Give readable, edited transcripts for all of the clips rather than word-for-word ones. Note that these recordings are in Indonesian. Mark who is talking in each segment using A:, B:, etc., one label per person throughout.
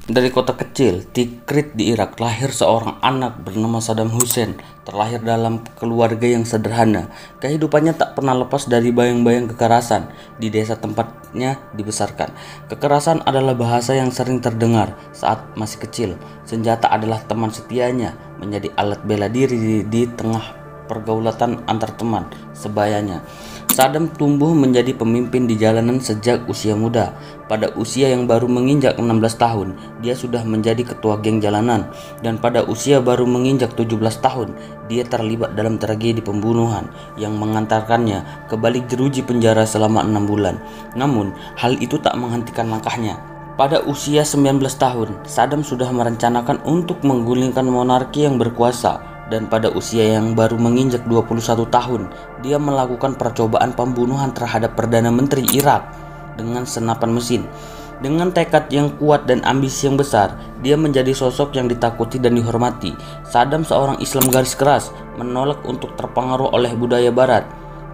A: Dari kota kecil, Tikrit di Irak, lahir seorang anak bernama Saddam Hussein. Terlahir dalam keluarga yang sederhana. Kehidupannya tak pernah lepas dari bayang-bayang kekerasan di desa tempatnya dibesarkan. Kekerasan adalah bahasa yang sering terdengar saat masih kecil. Senjata adalah teman setianya, menjadi alat bela diri di tengah pergaulatan antar teman sebayanya. Saddam tumbuh menjadi pemimpin di jalanan sejak usia muda. Pada usia yang baru menginjak 16 tahun, dia sudah menjadi ketua geng jalanan. Dan pada usia baru menginjak 17 tahun, dia terlibat dalam tragedi pembunuhan yang mengantarkannya ke balik jeruji penjara selama 6 bulan. Namun, hal itu tak menghentikan langkahnya. Pada usia 19 tahun, Saddam sudah merencanakan untuk menggulingkan monarki yang berkuasa. Dan pada usia yang baru menginjak 21 tahun, dia melakukan percobaan pembunuhan terhadap Perdana Menteri Irak dengan senapan mesin. Dengan tekad yang kuat dan ambisi yang besar, dia menjadi sosok yang ditakuti dan dihormati. Saddam seorang Islam garis keras, menolak untuk terpengaruh oleh budaya barat.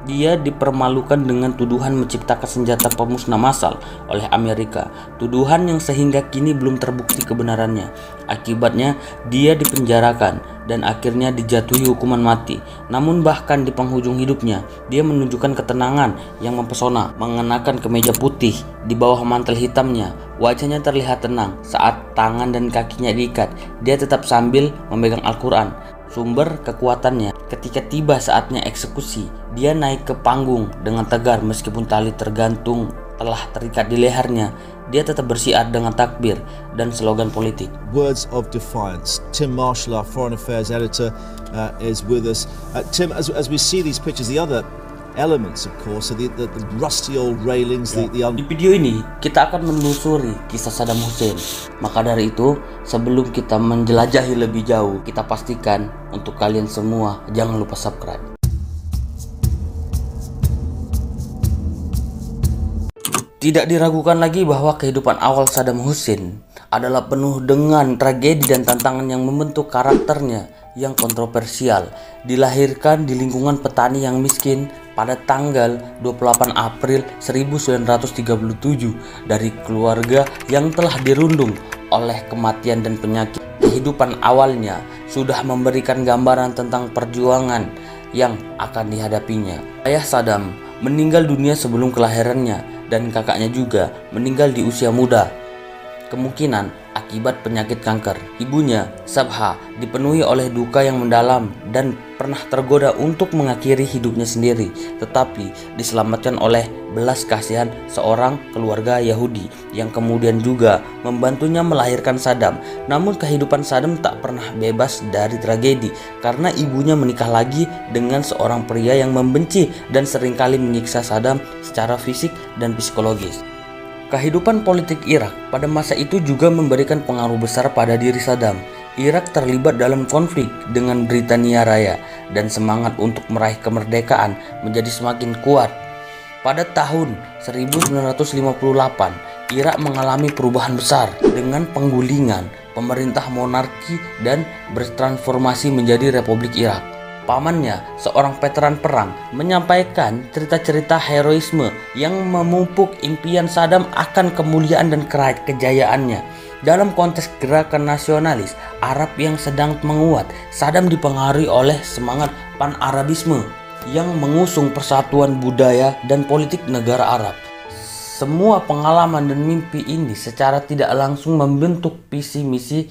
A: Dia dipermalukan dengan tuduhan menciptakan senjata pemusnah massal oleh Amerika, tuduhan yang sehingga kini belum terbukti kebenarannya. Akibatnya, dia dipenjarakan dan akhirnya dijatuhi hukuman mati. Namun bahkan di penghujung hidupnya, dia menunjukkan ketenangan yang mempesona. Mengenakan kemeja putih di bawah mantel hitamnya, wajahnya terlihat tenang saat tangan dan kakinya diikat. Dia tetap sambil memegang Al-Quran, sumber kekuatannya. Ketika tiba saatnya eksekusi, dia naik ke panggung dengan tegar meskipun tali tergantung telah terikat di lehernya. Dia tetap bersiar dengan takbir dan slogan politik.
B: Words of defiance. Tim Marshall, our foreign affairs editor, is with us. Tim, as we see these pictures, the other elements, of course, are the rusty old railings.
A: Di video ini kita akan menelusuri kisah Saddam Hussein. Maka dari itu, sebelum kita menjelajahi lebih jauh, kita pastikan untuk kalian semua jangan lupa subscribe. Tidak diragukan lagi bahwa kehidupan awal Saddam Hussein adalah penuh dengan tragedi dan tantangan yang membentuk karakternya yang kontroversial. Dilahirkan di lingkungan petani yang miskin pada tanggal 28 April 1937 dari keluarga yang telah dirundung oleh kematian dan penyakit. Kehidupan awalnya sudah memberikan gambaran tentang perjuangan yang akan dihadapinya. Ayah Saddam meninggal dunia sebelum kelahirannya dan kakaknya juga meninggal di usia muda, kemungkinan akibat penyakit kanker. Ibunya, Sabha, dipenuhi oleh duka yang mendalam dan pernah tergoda untuk mengakhiri hidupnya sendiri, tetapi diselamatkan oleh belas kasihan seorang keluarga Yahudi yang kemudian juga membantunya melahirkan Saddam. Namun kehidupan Saddam tak pernah bebas dari tragedi karena ibunya menikah lagi dengan seorang pria yang membenci dan seringkali menyiksa Saddam secara fisik dan psikologis. Kehidupan politik Irak pada masa itu juga memberikan pengaruh besar pada diri Saddam. Irak terlibat dalam konflik dengan Britania Raya dan semangat untuk meraih kemerdekaan menjadi semakin kuat. Pada tahun 1958, Irak mengalami perubahan besar dengan penggulingan pemerintah monarki dan bertransformasi menjadi Republik Irak. Pamannya, seorang veteran perang, menyampaikan cerita-cerita heroisme yang memupuk impian Saddam akan kemuliaan dan kejayaannya. Dalam konteks gerakan nasionalis Arab yang sedang menguat, Saddam dipengaruhi oleh semangat pan-Arabisme yang mengusung persatuan budaya dan politik negara Arab. Semua pengalaman dan mimpi ini secara tidak langsung membentuk visi misi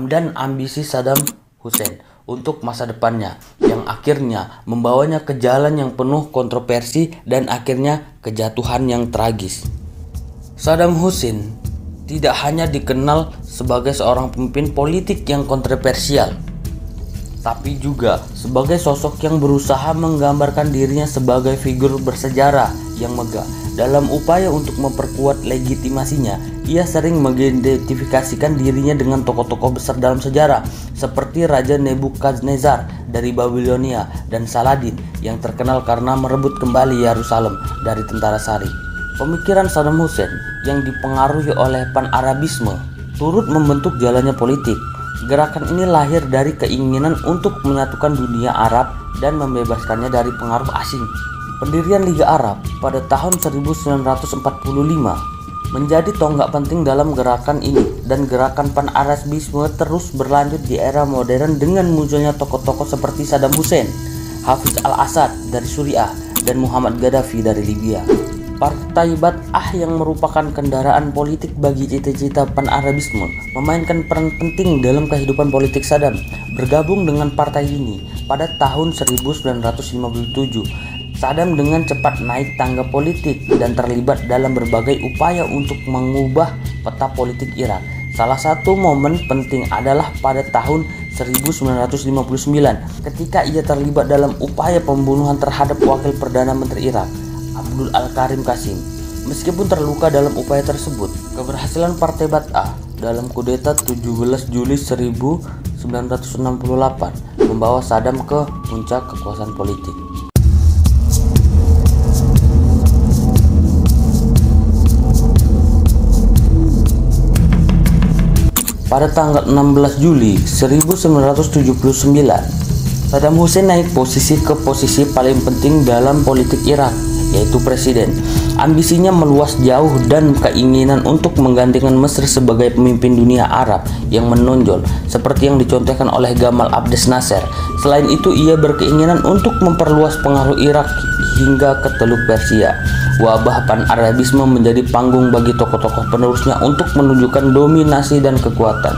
A: dan ambisi Saddam Hussein untuk masa depannya, yang akhirnya membawanya ke jalan yang penuh kontroversi dan akhirnya kejatuhan yang tragis. Saddam Hussein tidak hanya dikenal sebagai seorang pemimpin politik yang kontroversial, tapi juga sebagai sosok yang berusaha menggambarkan dirinya sebagai figur bersejarah yang megah. Dalam upaya untuk memperkuat legitimasinya, ia sering mengidentifikasikan dirinya dengan tokoh-tokoh besar dalam sejarah seperti Raja Nebukadnezar dari Babilonia dan Saladin yang terkenal karena merebut kembali Yerusalem dari tentara Sari. Pemikiran Saddam Hussein yang dipengaruhi oleh pan-Arabisme turut membentuk jalannya politik. Gerakan ini lahir dari keinginan untuk menyatukan dunia Arab dan membebaskannya dari pengaruh asing. Pendirian Liga Arab pada tahun 1945 menjadi tonggak penting dalam gerakan ini, dan gerakan pan-Arabisme terus berlanjut di era modern dengan munculnya tokoh-tokoh seperti Saddam Hussein, Hafiz al-Assad dari Suriah, dan Muhammad Gaddafi dari Libya. Partai Ba'ath yang merupakan kendaraan politik bagi cita-cita pan-Arabisme memainkan peran penting dalam kehidupan politik Saddam. Bergabung dengan partai ini pada tahun 1957, Saddam dengan cepat naik tangga politik dan terlibat dalam berbagai upaya untuk mengubah peta politik Irak. Salah satu momen penting adalah pada tahun 1959 ketika ia terlibat dalam upaya pembunuhan terhadap wakil Perdana Menteri Irak, Abdul Al-Karim Qasim. Meskipun terluka dalam upaya tersebut, keberhasilan Partai Ba'ath dalam kudeta 17 Juli 1968 membawa Saddam ke puncak kekuasaan politik. Pada tanggal 16 Juli 1979, Saddam Hussein naik posisi ke posisi paling penting dalam politik Irak, yaitu presiden. Ambisinya meluas jauh dan keinginan untuk menggantikan Mesir sebagai pemimpin dunia Arab yang menonjol, seperti yang dicontohkan oleh Gamal Abdel Nasser. Selain itu, ia berkeinginan untuk memperluas pengaruh Irak hingga ke Teluk Persia. Wabah pan-Arabisme menjadi panggung bagi tokoh-tokoh penerusnya untuk menunjukkan dominasi dan kekuatan.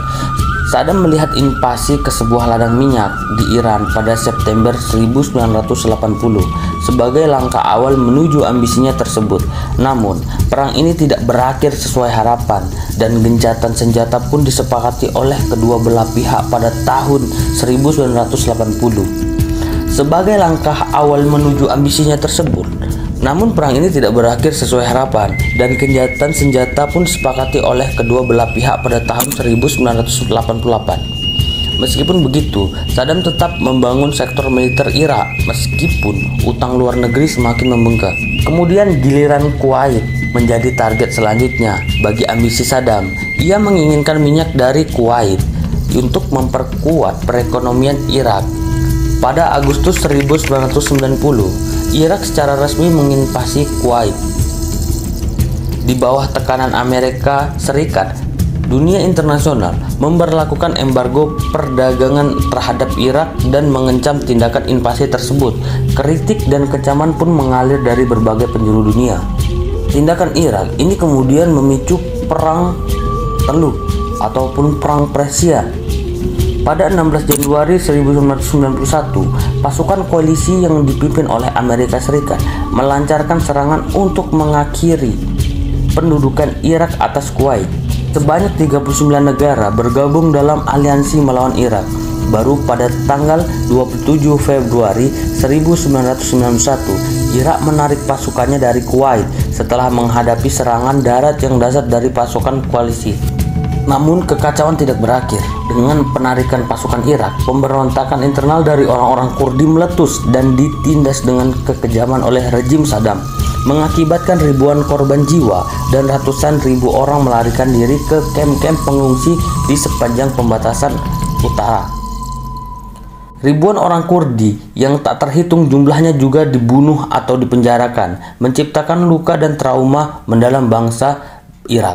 A: Saddam melihat invasi ke sebuah ladang minyak di Iran pada September 1980 sebagai langkah awal menuju ambisinya tersebut. Namun, perang ini tidak berakhir sesuai harapan, dan gencatan senjata pun disepakati oleh kedua belah pihak pada tahun 1980 sebagai langkah awal menuju ambisinya tersebut. Namun perang ini tidak berakhir sesuai harapan, dan gencatan senjata pun disepakati oleh kedua belah pihak pada tahun 1988. Meskipun begitu, Saddam tetap membangun sektor militer Irak meskipun utang luar negeri semakin membengkak. Kemudian giliran Kuwait menjadi target selanjutnya bagi ambisi Saddam. Ia menginginkan minyak dari Kuwait untuk memperkuat perekonomian Irak. Pada Agustus 1990, Irak secara resmi menginvasi Kuwait. Di bawah tekanan Amerika Serikat, dunia internasional memberlakukan embargo perdagangan terhadap Irak dan mengecam tindakan invasi tersebut. Kritik dan kecaman pun mengalir dari berbagai penjuru dunia. Tindakan Irak ini kemudian memicu Perang Teluk ataupun Perang Persia. Pada 16 Januari 1991, pasukan koalisi yang dipimpin oleh Amerika Serikat melancarkan serangan untuk mengakhiri pendudukan Irak atas Kuwait. Sebanyak 39 negara bergabung dalam aliansi melawan Irak. Baru pada tanggal 27 Februari 1991, Irak menarik pasukannya dari Kuwait setelah menghadapi serangan darat yang dahsyat dari pasukan koalisi. Namun kekacauan tidak berakhir. Dengan penarikan pasukan Irak, pemberontakan internal dari orang-orang Kurdi meletus dan ditindas dengan kekejaman oleh rejim Saddam, mengakibatkan ribuan korban jiwa dan ratusan ribu orang melarikan diri ke kamp-kamp pengungsi di sepanjang pembatasan utara. Ribuan orang Kurdi yang tak terhitung jumlahnya juga dibunuh atau dipenjarakan, menciptakan luka dan trauma mendalam bangsa Irak.